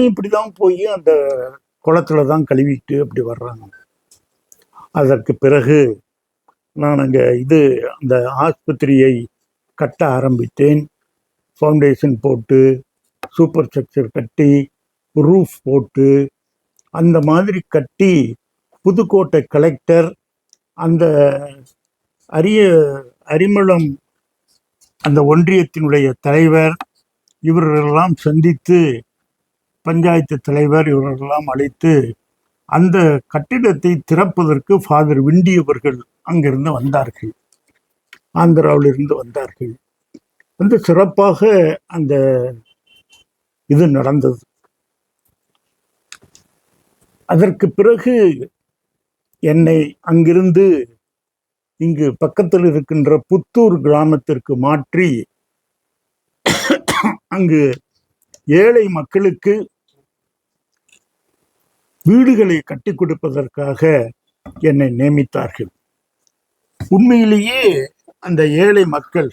இப்படிதான் போய் அந்த குளத்துல தான் கழுவிட்டு அப்படி வர்றாங்க. அதற்கு பிறகு நான் அங்கே அந்த ஆஸ்பத்திரியை கட்ட ஆரம்பித்தேன். ஃபவுண்டேஷன் போட்டு, சூப்பர் ஸ்ட்ரக்சர் கட்டி, ரூஃப் போட்டு, அந்த மாதிரி கட்டி புதுக்கோட்டை கலெக்டர், அந்த அரிமளம் அந்த ஒன்றியத்தினுடைய தலைவர் இவர்களெல்லாம் சந்தித்து, பஞ்சாயத்து தலைவர் இவர்களெல்லாம் அழைத்து அந்த கட்டிடத்தை திறப்பதற்கு ஃபாதர் விண்டி அவர்கள் அங்கிருந்து வந்தார்கள், ஆந்திராவிலிருந்து வந்தார்கள். வந்து சிறப்பாக அந்த இது நடந்தது. அதற்கு பிறகு என்னை அங்கிருந்து இங்கு பக்கத்தில் இருக்கின்ற புத்தூர் கிராமத்திற்கு மாற்றி அங்கு ஏழை மக்களுக்கு வீடுகளை கட்டி கொடுப்பதற்காக என்னை நியமித்தார்கள். உண்மையிலேயே அந்த ஏழை மக்கள்